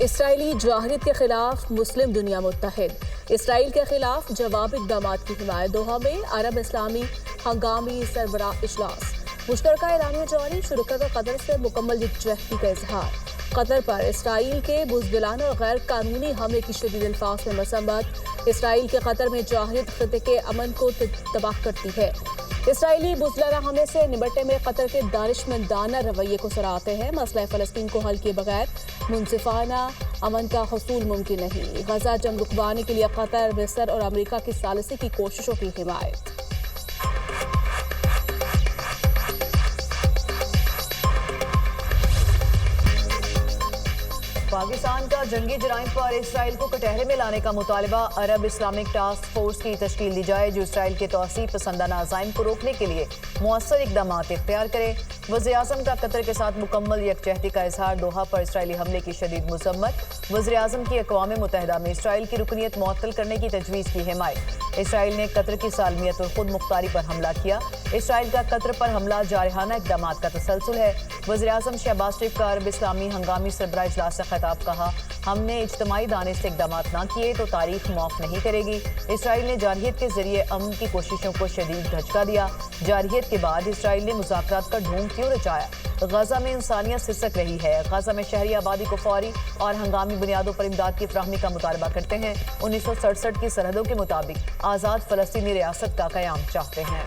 Israeli जाहिरियत के खिलाफ मुस्लिम दुनिया मुत्तहिद। इसराइल के खिलाफ जवाबी इक़दाम की हिमायत। दोहा में अरब इस्लामी हंगामी सरबराह इजलास। मुश्तरका एलानिया जारी। शुरका कतर से मुकम्मल यकजहती का इजहार। कतर पर इसराइल के बुज़दिलाना और गैर कानूनी हमले की शदीद अल्फाज में मसम्मत। इसराइल के कतर में जाहिरियत खित्ते के अमन को तबाह करती है। इसराइली बुज़दिलाना हमले से निपटने में कतर के दानिशमंदाना रवैये को सराहते हैं। मसला फ़लस्तीन को हल किए बगैर मुनसिफाना अमन का हुसूल मुमकिन नहीं। गजा जंग रुकवाने के लिए कतर, मिस्र और अमेरिका की सालिसी की कोशिशों की हिमायत। पाकिस्तान का जंगी जराइम पर इसराइल को कटहरे में लाने का मुतालबा। अरब इस्लामिक टास्क फोर्स की तश्कील दी जाए जो इसराइल के तौसीब पसंदाना अज़ाइम को रोकने के लिए मुअस्सर इक़दाम इख्तियार करे। वज़ीर-ए-आज़म का कतर के साथ मुकम्मल यकजहती का इजहार। दोहा पर इसराइली हमले की शदीद मज़म्मत। वज़ीर-ए-आज़म की अक़वाम मुत्तहिदा में इसराइल की रुकनीत मुअत्तल करने की तजवीज़ की हिमायत। इसराइल ने कतर की सालमियत और खुद मुख्तारी पर हमला किया। इसराइल का कतर पर हमला जारहाना इक़दाम का तसलसल है। वज़ीर-ए-आज़म शहबाज शरीफ का अरब इस्लामी हंगामी सरबराह इजलास से खिताब। कहा, हमने इज्तिमाई दानिश से इक़दाम न किए तो तारीख माफ़ नहीं करेगी। इसराइल ने जारहियत के जरिए अमन की कोशिशों को शदीद धचका दिया। जारहियत के बाद इसराइल ने मुज़ाकरात का ढूंढ क्यों रचाया? गजा में इंसानियत सिसक रही है। गजा में शहरी आबादी को फौरी और हंगामी बुनियादों पर इमदाद की फ्राहमी का मुतालबा करते हैं। 1967 की सरहदों के मुताबिक आज़ाद फ़लस्तीनी रियासत का क़याम चाहते हैं।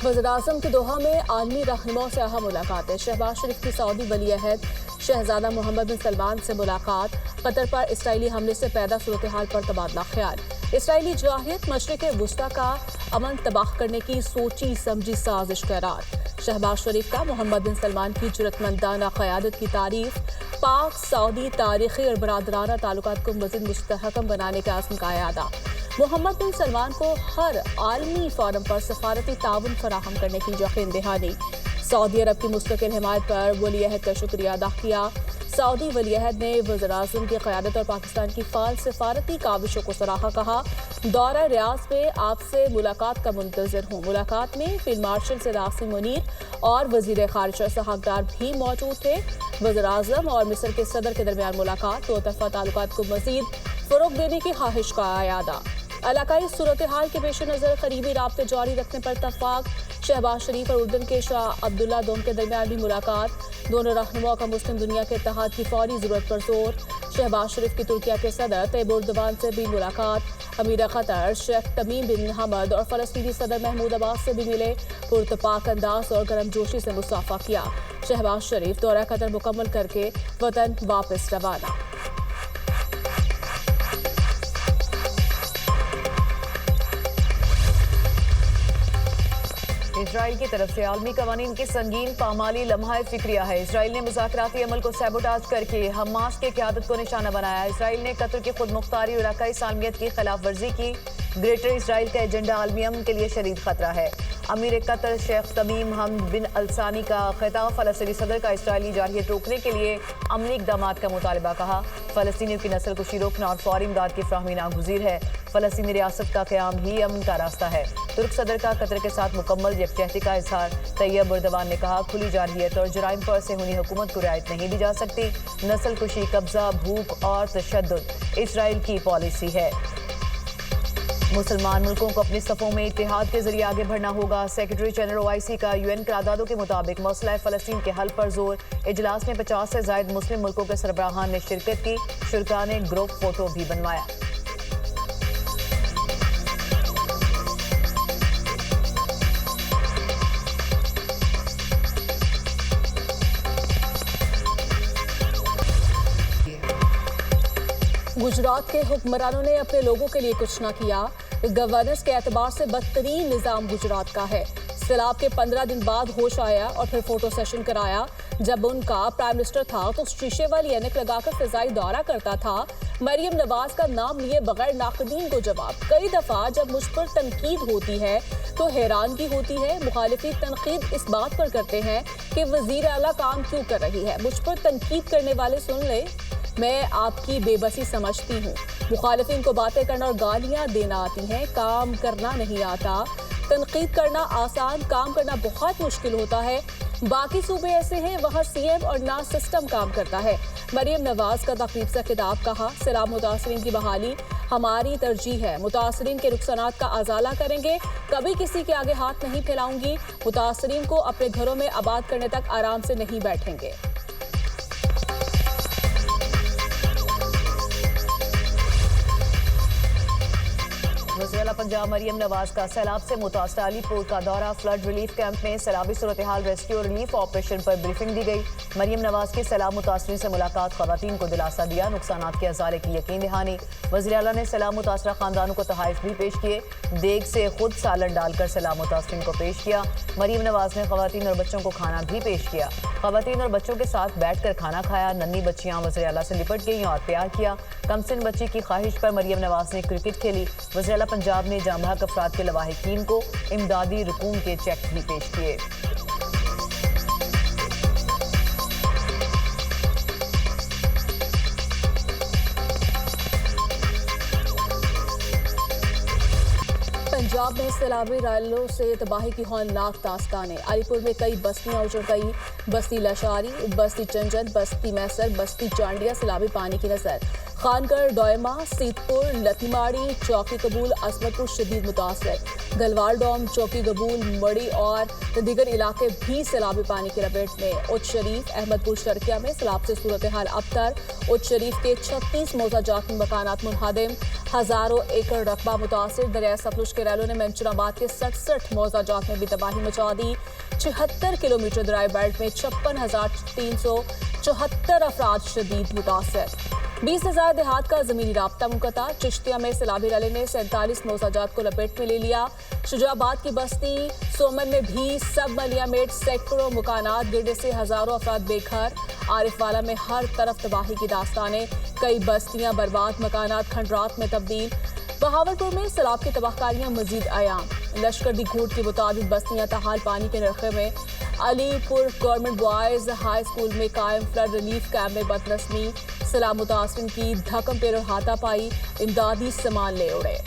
वज़ीर-ए-आज़म की दोहा में आलमी रहनुमाओं से अहम मुलाकातें। शहबाज शरीफ की सऊदी वली अहद शहजादा मोहम्मद बिन सलमान से मुलाकात। कतर पर इसराइली हमले से पैदा सूरत हाल पर तबादला ख्याल। इसराइली जाहिरियत मशरिक़ वुस्ता का अमन तबाह करने की सोची समझी साजिश करार। शहबाज शरीफ का मोहम्मद बिन सलमान की जुरतमंदाना क़यादत की तारीफ। पाक सऊदी तारीख़ी और बरादराना ताल्लुकात को मज़ीद मुस्तहकम बनाने का आज़म का इरादा। मोहम्मद बिन सलमान को हर आलमी फोरम पर सफारती ताउन फराहम करने की यकीन दहानी। सऊदी अरब की मुस्तकिल हिमायत पर वली अहद का शुक्रिया अदा किया। सऊदी वली अहद ने वज़ीर-ए-आज़म की क़यादत और पाकिस्तान की फ़ाल सफारती काविशों को सराहा। कहा, दौरा रियाज में आपसे मुलाकात का मुंतज़िर हूँ। मुलाकात में फील्ड मार्शल से रासिम मुनीर और वज़ीर ख़ारिजा सहाकदार भी मौजूद थे। वज़ीर-ए-आज़म और मिस्र के सदर के दरमियान मुलाकात। दो तरफ़ा ताल्लुकात को मज़ीद फ़रोग़ देने की ख्वाहिश का इरादा। इलाकाई सूरत हाल के पेश नज़र करीबी राब्ते जारी रखने पर इत्तफ़ाक़। शहबाज शरीफ और उर्दन के शाह अब्दुल्ला दोम के दरमियान भी मुलाकात। दोनों रहनुमाओं का मुस्लिम दुनिया के इत्तेहाद की फौरी ज़रूरत पर जोर। शहबाज शरीफ की तुर्किया के सदर तैयब एर्दोगान से भी मुलाकात। अमीर क़तर शेख तमीम बिन हमद और फ़लस्तीनी सदर महमूद अब्बास से भी मिले। पुरतपाक अंदाज और गर्मजोशी से मुसाफ़ा किया। शहबाज शरीफ दौरा कतर मुकम्मल करके वतन वापस रवाना। इसराइल की तरफ से आलमी कवानीन की संगीन पामाली लम्हा फिक्रिया है। इसराइल ने मुज़ाकराती अमल को सैबोटाज करके हमास के क़यादत को निशाना बनाया। इसराइल ने कतर की खुद मुख्तारी और इलाकाई सालमियत की खिलाफ वर्जी की। ग्रेटर इसराइल का एजेंडा आलमी अमन के लिए शदीद खतरा है। अमीर कतर शेख तमीम हमद बिन अलसानी का खिताब। फ़लस्तीनी सदर का इसराइली जारहियत रोकने के लिए अमली इक़दाम का मुतालबा। कहा, फ़लस्तीनियों की नस्ल कुशी रोकना और फौरी इमदाद की फ्राहमी नागुज़ीर है। फ़लस्तीनी रियासत का क़याम ही अमन का रास्ता है। तुर्क सदर का कतर के साथ मुकम्मल यकजहती का इजहार। तैयब एर्दोगान ने कहा, खुली जारहियत और जराइम पर सेहूनी हुकूमत को रियायत नहीं दी जा सकती। नस्ल कुशी, कब्जा, भूख और तशद्दुद इसराइल की पॉलिसी है। मुसलमान मुल्कों को अपने सफ़ों में इत्तेहाद के जरिए आगे बढ़ना होगा। सेक्रेटरी जनरल OIC का UN करारदादों के मुताबिक मसला फ़लस्तीन के हल पर जोर। इजलास में 50 से ज़ायद मुस्लिम मुल्कों के सरबराहान ने शिरकत की। शुरका ने ग्रुप फोटो भी बनवाया। गुजरात के हुक्मरानों ने अपने लोगों के लिए कुछ न किया। गवर्नेंस के एतबार से बदतरीन निज़ाम गुजरात का है। सैलाब के 15 दिन बाद होश आया और फिर फोटो सेशन कराया। जब उनका प्राइम मिनिस्टर था तो शीशे वाली ऐनक लगाकर फिजाई दौरा करता था। मरियम नवाज का नाम लिए बगैर नाक़दीन को जवाब। कई दफ़ा जब मुझ पर तनकीद होती है तो हैरानगी होती है। मुखालिफी तनकीद इस बात पर करते हैं कि वज़ीर आला काम क्यों कर रही है। मुझ पर तनकीद करने वाले सुन ले, मैं आपकी बेबसी समझती हूँ। मुखालिफिन को बातें करना और गालियां देना आती हैं, काम करना नहीं आता। तनकीद करना आसान, काम करना बहुत मुश्किल होता है। बाकी सूबे ऐसे हैं वहाँ सीएम और ना सिस्टम काम करता है। मरियम नवाज का तकरीब से खिताब कहा, सैलाब मुतासरीन की बहाली हमारी तरजीह है। मुतासरीन के नुकसानात का अजाला करेंगे, कभी किसी के आगे हाथ नहीं फैलाऊंगी। मुतासरीन को अपने घरों में आबाद करने तक आराम से नहीं बैठेंगे। वज़ीर-ए-आला पंजाब मरियम नवाज का सैलाब से मुतासर अलीपुर का दौरा। फ्लड रिलीफ कैंप में सैलाबी सूरत हाल रेस्क्यू और रिलीफ ऑपरेशन पर ब्रीफिंग दी गई। मरियम नवाज की सैलाब मुतासरीन से मुलाकात, खवातीन को दिलासा दिया, नुकसानात के अजाले की यकीन दहानी। वज़ीर-ए-आला ने सैलाब मुतासरा खानदानों को तोहफ़े भी पेश किए। देग से खुद सालन डालकर सैलाब मुतासरीन को पेश किया। मरियम नवाज ने खवातीन और बच्चों को खाना भी पेश किया। खवातीन और बच्चों के साथ बैठकर खाना खाया। नन्ही बच्चियां वज़ीर-ए-आला से लिपट गईं और प्यार किया। कमसिन बच्ची की ख्वाहिश पर मरियम नवाज ने क्रिकेट खेली। वज़ीर-ए-आला पंजाब ने जाम बहक अफराद के लवाहिकीन को इमदादी रकूम के चेक भी पेश किए। पंजाब में सैलाबी रैलों से तबाही की हौलनाक दास्तानें। अलीपुर में कई बस्तियां उजड़ गई। बस्ती लशारी, बस्ती चंजन, बस्ती मैसर, बस्ती चांडिया सैलाबी पानी की नजर। खानगढ़, डोयमा, सीतपुर, लतीमाड़ी, चौकी कबूल, असमतपुर शदीद मुतासर। गलवाल डोम, चौकी कबूल, मड़ी और दीगर इलाके भी सैलाबी पानी की लपेट में। उच्च शरीफ, अहमदपुर शर्किया में सैलाब से सूरत हाल अबतर। उच्च शरीफ के 36 मौजाजात में मकानात मुनहदम, हजारों एकड़ रकबा मुतासर। दरिया सतलुज के रैलों ने मंचूराबाद के 67 मौजाजात में भी तबाही मचा दी। 76 किलोमीटर दरिया बेल्ट में 56,374 अफराद शदीद मुतासर। 20,000 देहात का जमीनी राब्ता मुनक़ता। चिश्तिया में सैलाबी रैले ने 47 मौजाजात को लपेट में ले लिया। शुजाबाद की बस्ती सोमन में भी सब मलिया मेट सैकड़ों मकानात गिरने से हजारों अफराद बेघर। आरिफवाला में हर तरफ तबाही की दास्तानें, कई बस्तियां बर्बाद, मकानात खंडरात में तब्दील। बहावलपुर में सैलाब की तबाहकारियां मजीद आयाम। लश्कर दी घूट के मुताबिक बस्तियां ताहाल पानी के नरखे में। Alipur government boys high school में कायम फ्लड रिलीफ कैंप में बदनस्मी। सैलाब मुतासरीन की धक्म पेर और हाथापाई, इमदादी सामान ले उड़े।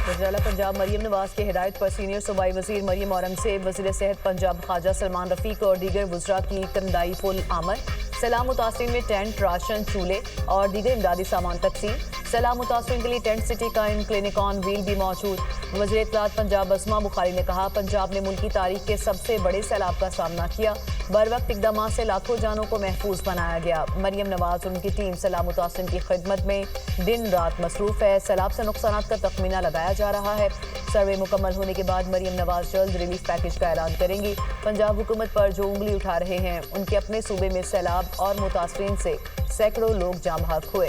वज़ीर-ए-आला पंजाब मरियम नवाज की हिदायत पर सीनियर सूबाई वज़ीर मरियम औरंगज़ेब, वज़ीर सेहत पंजाब ख्वाजा सलमान रफ़ीक और दीगर वज़रा की कंदाई पुल आमद। सैलाब मुतासरीन में टेंट, राशन, चूल्हे और दीगर इमदादी सामान तकसीम। सैलाब मुतासरीन के लिए टेंट सिटी कायम, क्लिनिक ऑन व्हील भी मौजूद। वज़ीर इत्तलात पंजाब अस्मा बुखारी ने कहा, पंजाब ने मुल्क की तारीख के सबसे बड़े सैलाब का सामना किया। बर वक्त इकदाम से लाखों जानों को महफूज बनाया गया। मरियम नवाज और उनकी टीम सैलाब मुतासरीन की खिदमत में दिन रात मसरूफ है। सैलाब से नुकसानात का तखमीना लगाया जा रहा है। सर्वे मुकम्मल होने के बाद मरियम नवाज जल्द रिलीफ पैकेज का ऐलान करेंगी। पंजाब हुकूमत पर जो उंगली उठा रहे हैं, उनके अपने सूबे में सैलाब और मुतासरीन से सैकड़ों लोग जाम बहक हुए।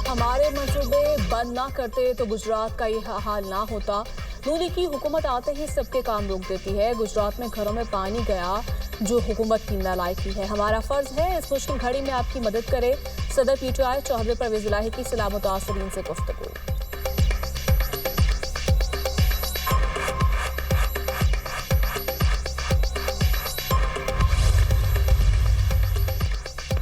हमारे मंसूबे बंद ना करते तो गुजरात का यह हाल ना होता। नून लीग की हुकूमत आते ही सबके काम रोक देती है। गुजरात में घरों में पानी गया जो हुकूमत की नालायकी है। हमारा फर्ज है इस मुश्किल घड़ी में आपकी मदद करे। सदर पीटीआई चौधरी परवेज इलाही की सैलाब मुतासरीन से गुफ्तगू।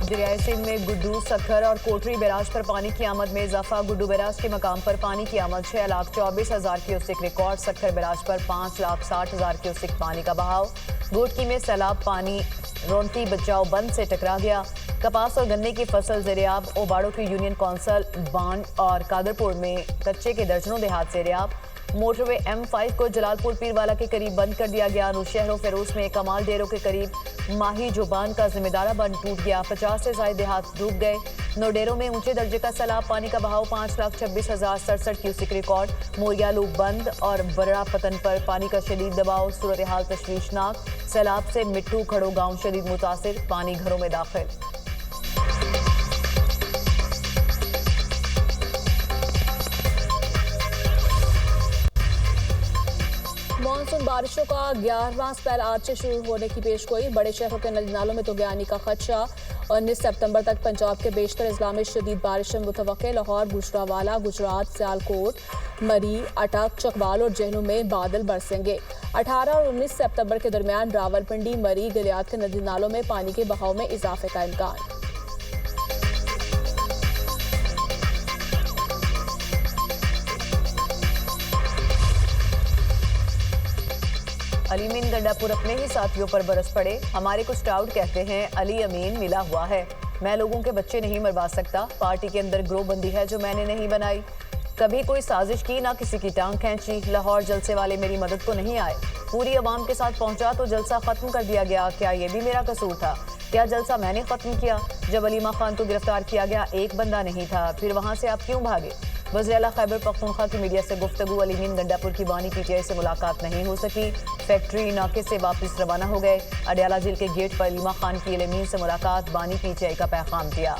दरियाई सिंध में गुड्डू, सखर और कोटरी बैराज पर पानी की आमद में इजाफा। गुड्डू बैराज के मकाम पर पानी की आमद 6,24,000 क्यूसेक रिकॉर्ड। सखर बैराज पर 5,60,000 क्यूसेक पानी का बहाव। गोटकी में सैलाब पानी रोनती बचाओ बंद से टकरा गया। कपास और गन्ने की फसल ज़ेरियाब। ओबाड़ो की यूनियन कौंसल बांड और कादरपुर में कच्चे के दर्जनों देहात ज़ेरियाब। मोटरवे M5 को जलालपुर पीरवाला के करीब बंद कर दिया गया। नौशहरों फेरोज में कमाल डेरों के करीब माही जुबान का जिम्मेदारा बंद टूट गया। 50 से ज्यादा देहात डूब गए। नोडेरों में ऊंचे दर्जे का सैलाब, पानी का बहाव 5,26,067 क्यूसेक रिकॉर्ड। मोरिया लूप बंद और बड़ा पतन पर पानी का शदीद दबाव। सूरत हाल तशवीशनाक। सैलाब से मिट्टू खड़ो गांव शदीद मुतासिर, पानी घरों में दाखिल। मानसून बारिशों का 11वां स्पेल आज से शुरू होने की पेशगोई। बड़े शहरों के नदी नालों में तुगयानी का खदशा। 19 सितंबर तक पंजाब के बेशतर अजला में शदीद बारिशें मुतवक्के। लाहौर, गुजरांवाला, गुजरात, सियालकोट, मरी, अटक, चकवाल और जहलम में बादल बरसेंगे। 18 और 19 सितंबर के दरमियान रावलपिंडी, मरी, गलियात के नदी नालों में पानी के बहाव में इजाफे का इम्कान। अली अमीन गंडापुर अपने ही साथियों पर बरस पड़े। हमारे कुछ डाउट कहते हैं अली अमीन मिला हुआ है। मैं लोगों के बच्चे नहीं मरवा सकता। पार्टी के अंदर ग्रोहबंदी है जो मैंने नहीं बनाई। कभी कोई साजिश की ना किसी की टांग खींची। लाहौर जलसे वाले मेरी मदद को नहीं आए। पूरी आवाम के साथ पहुंचा तो जलसा खत्म कर दिया गया। क्या ये भी मेरा कसूर था? क्या जलसा मैंने खत्म किया? जब अलीमा खान को गिरफ्तार किया गया एक बंदा नहीं था, फिर वहां से आप क्यों भागे? वज़ीर-ए-आला खैबर पख्तूनख्वा की मीडिया से गुफ्तगू। अली अमीन गंडापुर की बानी पीटीआई से मुलाकात नहीं हो सकी। फैक्ट्री नाके से वापस रवाना हो गए। अडयाला जेल के गेट पर अलीमा खान की अली अमीन से मुलाकात। बानी पीटीआई का पैगाम दिया।